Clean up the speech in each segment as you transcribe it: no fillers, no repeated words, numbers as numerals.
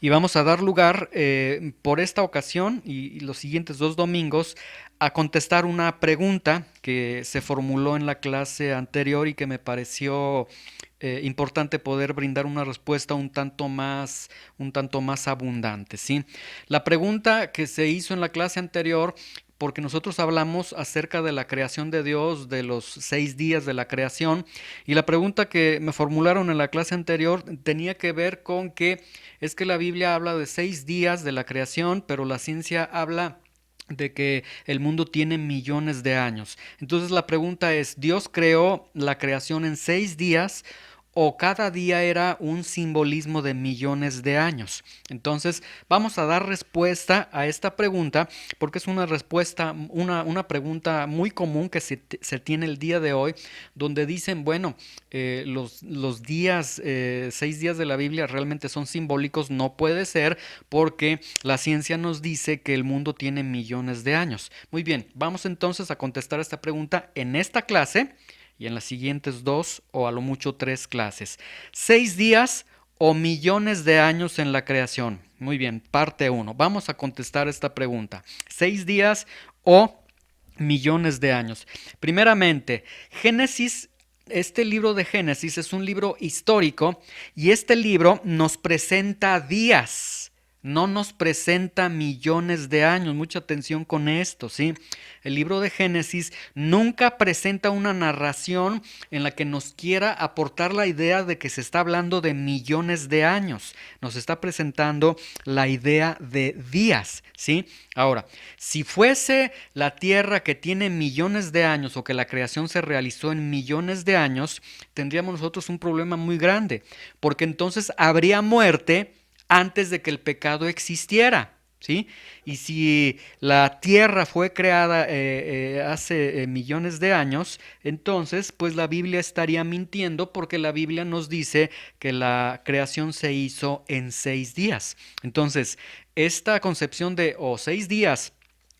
Y vamos a dar lugar por esta ocasión y los siguientes dos domingos a contestar una pregunta que se formuló en la clase anterior y que me pareció importante poder brindar una respuesta un tanto más abundante, ¿sí? La pregunta que se hizo en la clase anterior, porque nosotros hablamos acerca de la creación de Dios, de los 6 días de la creación, y la pregunta que me formularon en la clase anterior tenía que ver con que es que la Biblia habla de 6 días de la creación, pero la ciencia habla de que el mundo tiene millones de años. Entonces la pregunta es, ¿Dios creó la creación en 6 días o cada día era un simbolismo de millones de años? Entonces vamos a dar respuesta a esta pregunta porque es una respuesta, una pregunta muy común que se tiene el día de hoy, donde dicen, bueno, los días, 6 días de la Biblia realmente son simbólicos. No puede ser porque la ciencia nos dice que el mundo tiene millones de años. Muy bien, vamos entonces a contestar esta pregunta en esta clase y en las siguientes dos o a lo mucho tres clases. 6 días o millones de años en la creación. Muy bien, parte uno. Vamos a contestar esta pregunta. 6 días o millones de años. Primeramente, Génesis. Este libro de Génesis es un libro histórico y este libro nos presenta días, no nos presenta millones de años. Mucha atención con esto, ¿sí? El libro de Génesis nunca presenta una narración en la que nos quiera aportar la idea de que se está hablando de millones de años. Nos está presentando la idea de días, ¿sí? Ahora, si fuese la Tierra que tiene millones de años o que la creación se realizó en millones de años, tendríamos nosotros un problema muy grande, porque entonces habría muerte antes de que el pecado existiera, ¿sí? Y si la tierra fue creada hace millones de años, entonces pues la Biblia estaría mintiendo porque la Biblia nos dice que la creación se hizo en 6 días. Entonces, esta concepción de 6 días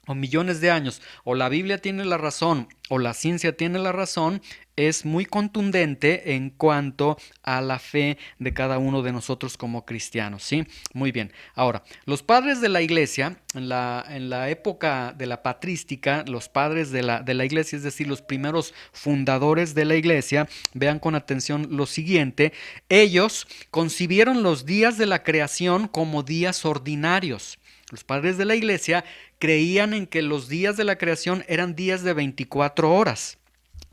o millones de años, o la Biblia tiene la razón o la ciencia tiene la razón, es muy contundente en cuanto a la fe de cada uno de nosotros como cristianos, ¿sí? Muy bien. Ahora, los padres de la iglesia, en la época de la patrística, los padres de la iglesia, es decir, los primeros fundadores de la iglesia, vean con atención lo siguiente, ellos concibieron los días de la creación como días ordinarios. Los padres de la iglesia creían en que los días de la creación eran días de 24 horas.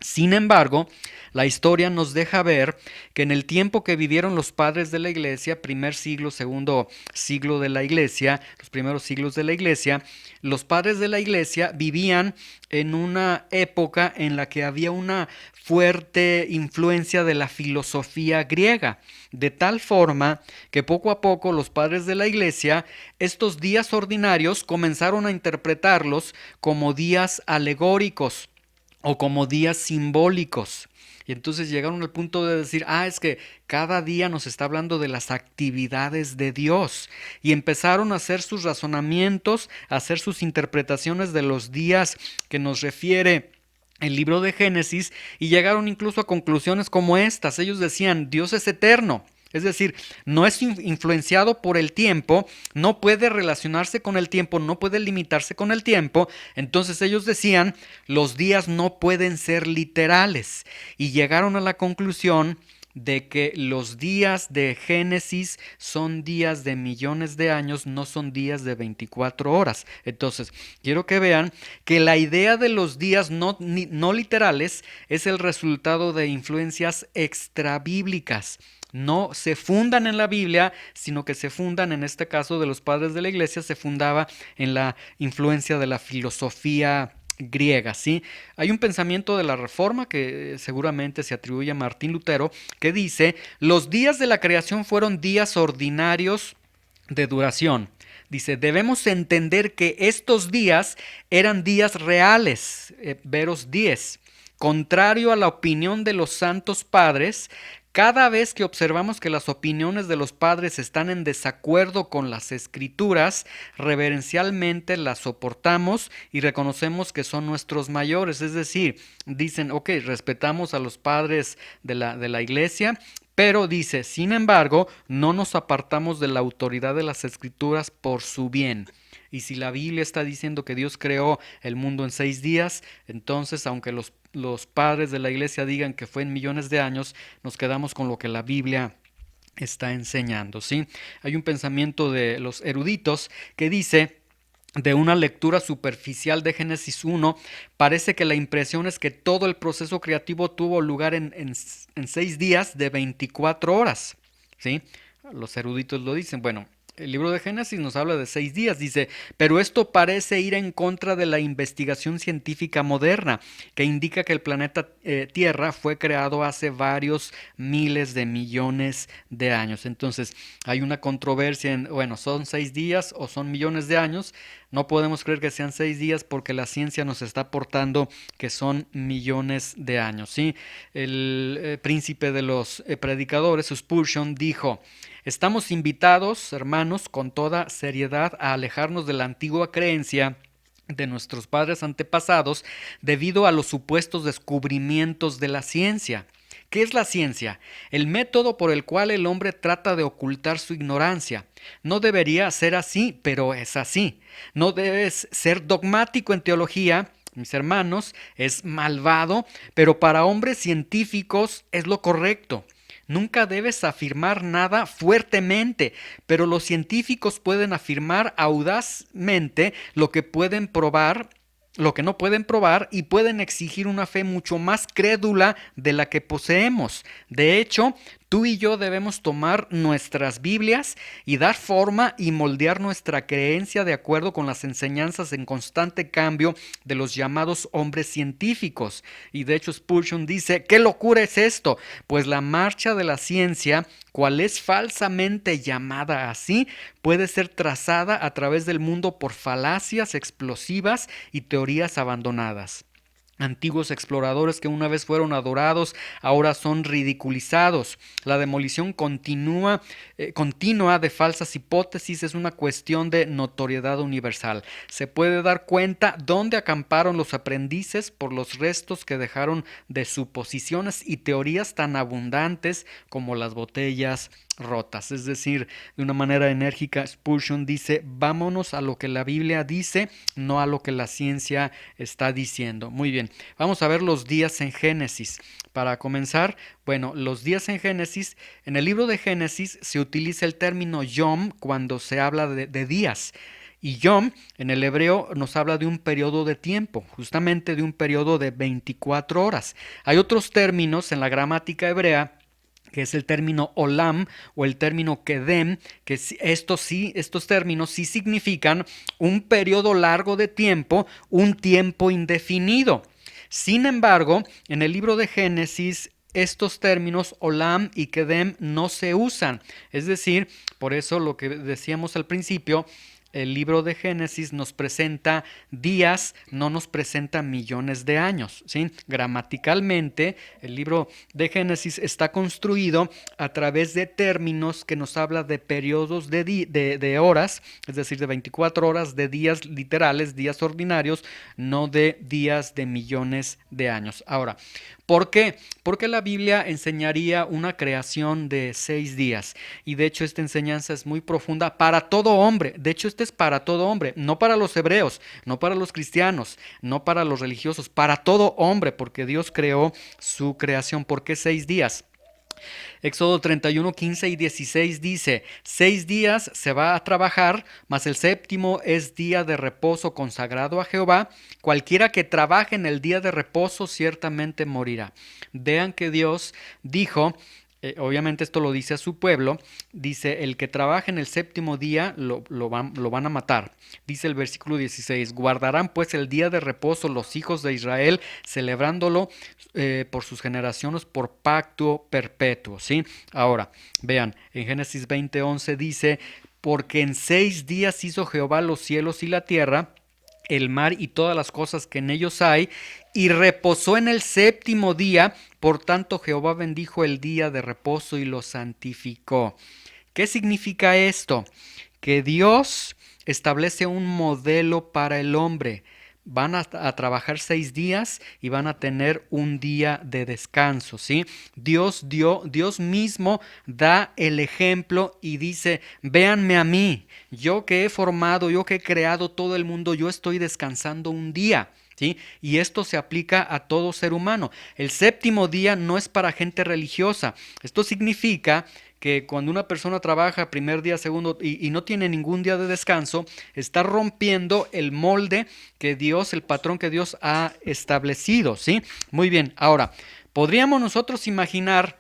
Sin embargo, la historia nos deja ver que en el tiempo que vivieron los padres de la iglesia, primer siglo, segundo siglo de la iglesia, los primeros siglos de la iglesia, los padres de la iglesia vivían en una época en la que había una fuerte influencia de la filosofía griega, de tal forma que poco a poco los padres de la iglesia, estos días ordinarios, comenzaron a interpretarlos como días alegóricos o como días simbólicos. Y entonces llegaron al punto de decir, es que cada día nos está hablando de las actividades de Dios. Y empezaron a hacer sus razonamientos, a hacer sus interpretaciones de los días que nos refiere el libro de Génesis, y llegaron incluso a conclusiones como estas. Ellos decían, Dios es eterno. Es decir, no es influenciado por el tiempo, no puede relacionarse con el tiempo, no puede limitarse con el tiempo. Entonces ellos decían, los días no pueden ser literales. Y llegaron a la conclusión de que los días de Génesis son días de millones de años, no son días de 24 horas. Entonces, quiero que vean que la idea de los días no literales es el resultado de influencias extrabíblicas. No se fundan en la Biblia, sino que se fundan, en este caso de los padres de la iglesia, se fundaba en la influencia de la filosofía griega, ¿sí? Hay un pensamiento de la Reforma que seguramente se atribuye a Martín Lutero, que dice, los días de la creación fueron días ordinarios de duración. Dice, debemos entender que estos días eran días reales, veros 10. Contrario a la opinión de los santos padres, cada vez que observamos que las opiniones de los padres están en desacuerdo con las escrituras, reverencialmente las soportamos y reconocemos que son nuestros mayores. Es decir, dicen, ok, respetamos a los padres de la iglesia, Pero dice, sin embargo, no nos apartamos de la autoridad de las Escrituras por su bien. Y si la Biblia está diciendo que Dios creó el mundo en 6 días, entonces, aunque los padres de la iglesia digan que fue en millones de años, nos quedamos con lo que la Biblia está enseñando, ¿sí? Hay un pensamiento de los eruditos que dice: de una lectura superficial de Génesis 1, parece que la impresión es que todo el proceso creativo tuvo lugar en 6 días de 24 horas. ¿Sí? Los eruditos lo dicen. Bueno, el libro de Génesis nos habla de 6 días, dice, pero esto parece ir en contra de la investigación científica moderna, que indica que el planeta Tierra fue creado hace varios miles de millones de años. Entonces, hay una controversia en, bueno, ¿son 6 días o son millones de años? No podemos creer que sean 6 días porque la ciencia nos está aportando que son millones de años. ¿Sí? El príncipe de los predicadores, Spurgeon, dijo: estamos invitados, hermanos, con toda seriedad a alejarnos de la antigua creencia de nuestros padres antepasados debido a los supuestos descubrimientos de la ciencia. ¿Qué es la ciencia? El método por el cual el hombre trata de ocultar su ignorancia. No debería ser así, pero es así. No debes ser dogmático en teología, mis hermanos, es malvado, pero para hombres científicos es lo correcto. Nunca debes afirmar nada fuertemente, pero los científicos pueden afirmar audazmente lo que no pueden probar, y pueden exigir una fe mucho más crédula de la que poseemos. De hecho, tú y yo debemos tomar nuestras Biblias y dar forma y moldear nuestra creencia de acuerdo con las enseñanzas en constante cambio de los llamados hombres científicos. Y de hecho Spurgeon dice: ¿qué locura es esto? Pues la marcha de la ciencia, cual es falsamente llamada así, puede ser trazada a través del mundo por falacias explosivas y teorías abandonadas. Antiguos exploradores que una vez fueron adorados ahora son ridiculizados. La demolición continua de falsas hipótesis es una cuestión de notoriedad universal. Se puede dar cuenta dónde acamparon los aprendices por los restos que dejaron de suposiciones y teorías tan abundantes como las botellas rotas. Es decir, de una manera enérgica, Spurgeon dice: vámonos a lo que la Biblia dice, no a lo que la ciencia está diciendo. Muy bien, vamos a ver los días en Génesis. Para comenzar, bueno, los días en Génesis, en el libro de Génesis se utiliza el término yom cuando se habla de días. Y yom en el hebreo nos habla de un periodo de tiempo, justamente de un periodo de 24 horas. Hay otros términos en la gramática hebrea, que es el término olam o el término kedem, que estos términos sí significan un periodo largo de tiempo, un tiempo indefinido. Sin embargo, en el libro de Génesis, estos términos olam y kedem no se usan. Es decir, por eso lo que decíamos al principio, el libro de Génesis nos presenta días, no nos presenta millones de años, ¿sí? Gramaticalmente, el libro de Génesis está construido a través de términos que nos habla de periodos de horas, es decir, de 24 horas, de días literales, días ordinarios, no de días de millones de años. Ahora, ¿por qué? Porque la Biblia enseñaría una creación de 6 días. Y de hecho esta enseñanza es muy profunda para todo hombre. De hecho este es para todo hombre, no para los hebreos, no para los cristianos, no para los religiosos, para todo hombre, porque Dios creó su creación. ¿Por qué 6 días? Éxodo 31, 15 y 16 dice: 6 días se va a trabajar, mas el séptimo es día de reposo consagrado a Jehová. Cualquiera que trabaje en el día de reposo ciertamente morirá. Vean que Dios dijo, obviamente esto lo dice a su pueblo, dice: el que trabaje en el séptimo día lo van a matar. Dice el versículo 16: guardarán pues el día de reposo los hijos de Israel, celebrándolo por sus generaciones por pacto perpetuo. ¿Sí? Ahora, vean, en Génesis 20:11 dice: porque en 6 días hizo Jehová los cielos y la tierra, el mar y todas las cosas que en ellos hay, y reposó en el séptimo día. Por tanto Jehová bendijo el día de reposo y lo santificó. ¿Qué significa esto? Que Dios establece un modelo para el hombre, van a trabajar 6 días y van a tener un día de descanso, ¿sí? Dios mismo da el ejemplo y dice, véanme a mí, yo que he formado, yo que he creado todo el mundo, yo estoy descansando un día. ¿Sí? Y esto se aplica a todo ser humano. El séptimo día no es para gente religiosa. Esto significa que cuando una persona trabaja primer día, segundo y no tiene ningún día de descanso, está rompiendo el molde que Dios, el patrón que Dios ha establecido, ¿sí? Muy bien, ahora, podríamos nosotros imaginar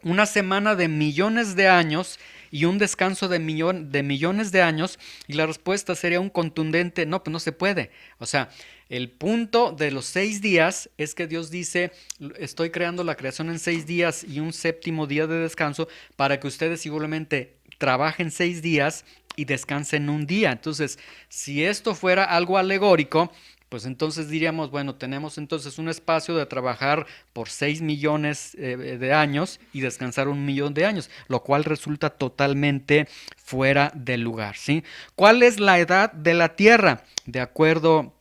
una semana de millones de años y un descanso de millones de años, y la respuesta sería un contundente, no, pues no se puede. O sea, el punto de los 6 días es que Dios dice, estoy creando la creación en 6 días y un séptimo día de descanso para que ustedes igualmente trabajen 6 días y descansen un día. Entonces, si esto fuera algo alegórico, pues entonces diríamos, bueno, tenemos entonces un espacio de trabajar por 6 millones de años y descansar 1 millón de años, lo cual resulta totalmente fuera de lugar, ¿sí? ¿Cuál es la edad de la Tierra? De acuerdo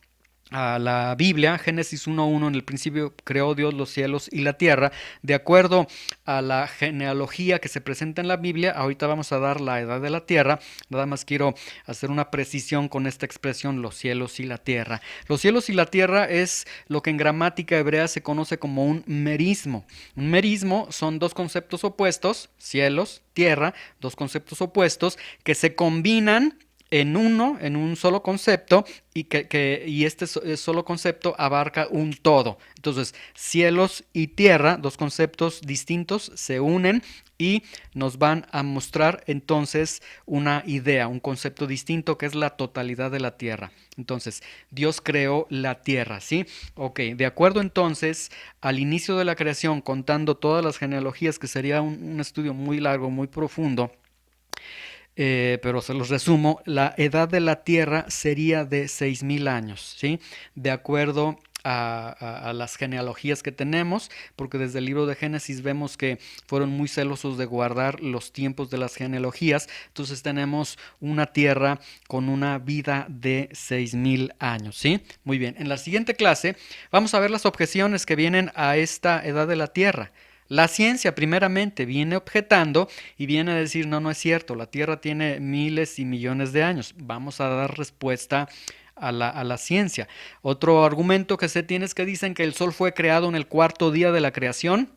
a la Biblia, Génesis 1:1, en el principio creó Dios los cielos y la tierra. De acuerdo a la genealogía que se presenta en la Biblia, ahorita vamos a dar la edad de la tierra. Nada más quiero hacer una precisión con esta expresión, los cielos y la tierra. Los cielos y la tierra es lo que en gramática hebrea se conoce como un merismo. Un merismo son dos conceptos opuestos, cielos, tierra, dos conceptos opuestos que se combinan en un solo concepto, y este solo concepto abarca un todo. Entonces, cielos y tierra, dos conceptos distintos, se unen y nos van a mostrar entonces una idea, un concepto distinto que es la totalidad de la tierra. Entonces, Dios creó la tierra, ¿sí? Ok, de acuerdo entonces al inicio de la creación, contando todas las genealogías, que sería un estudio muy largo, muy profundo, pero se los resumo, la edad de la Tierra sería de 6.000 años, ¿sí? De acuerdo a las genealogías que tenemos, porque desde el libro de Génesis vemos que fueron muy celosos de guardar los tiempos de las genealogías. Entonces tenemos una Tierra con una vida de 6.000 años, ¿sí? Muy bien, en la siguiente clase vamos a ver las objeciones que vienen a esta edad de la Tierra. La ciencia primeramente viene objetando y viene a decir, no, no es cierto, la Tierra tiene miles y millones de años. Vamos a dar respuesta a la ciencia. Otro argumento que se tiene es que dicen que el Sol fue creado en el cuarto día de la creación.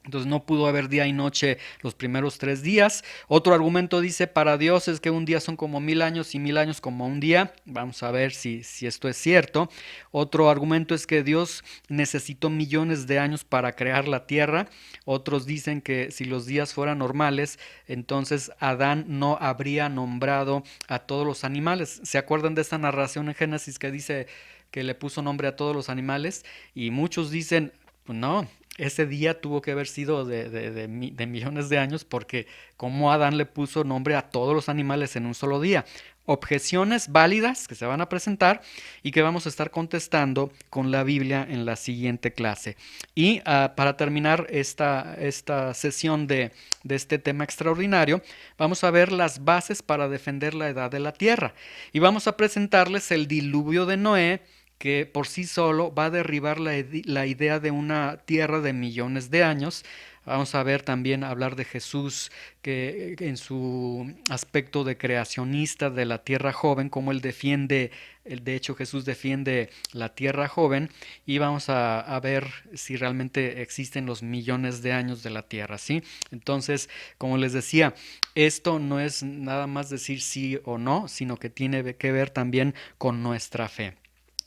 Entonces no pudo haber día y noche los primeros 3 días. Otro argumento dice, para Dios es que un día son como 1.000 años y 1.000 años como un día. Vamos a ver si esto es cierto. Otro argumento es que Dios necesitó millones de años para crear la tierra. Otros dicen que si los días fueran normales, entonces Adán no habría nombrado a todos los animales. ¿Se acuerdan de esta narración en Génesis que dice que le puso nombre a todos los animales? Y muchos dicen, no, ese día tuvo que haber sido de millones de años, porque como Adán le puso nombre a todos los animales en un solo día. Objeciones válidas que se van a presentar y que vamos a estar contestando con la Biblia en la siguiente clase. Y para terminar esta sesión de este tema extraordinario, vamos a ver las bases para defender la edad de la tierra. Y vamos a presentarles el diluvio de Noé, que por sí solo va a derribar la idea de una tierra de millones de años. Vamos a ver también hablar de Jesús, que en su aspecto de creacionista de la tierra joven, como él defiende, de hecho Jesús defiende la tierra joven, y vamos a ver si realmente existen los millones de años de la tierra, ¿sí? Entonces, como les decía, esto no es nada más decir sí o no, sino que tiene que ver también con nuestra fe.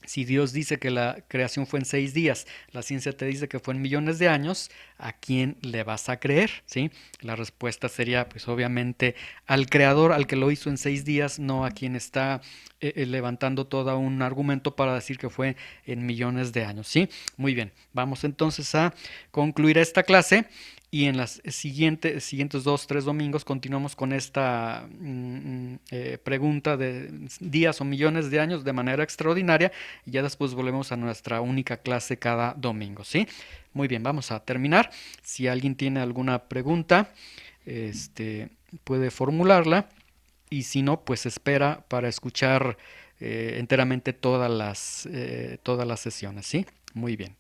Si Dios dice que la creación fue en 6 días, la ciencia te dice que fue en millones de años, ¿a quién le vas a creer? ¿Sí? La respuesta sería, pues obviamente, al creador, al que lo hizo en 6 días, no a quien está levantando todo un argumento para decir que fue en millones de años. ¿Sí? Muy bien, vamos entonces a concluir esta clase. Y en las siguientes 2, 3 domingos continuamos con esta pregunta de días o millones de años de manera extraordinaria, y ya después volvemos a nuestra única clase cada domingo, ¿sí? Muy bien, vamos a terminar. Si alguien tiene alguna pregunta, este, puede formularla, y si no, pues espera para escuchar enteramente todas las sesiones, ¿sí? Muy bien.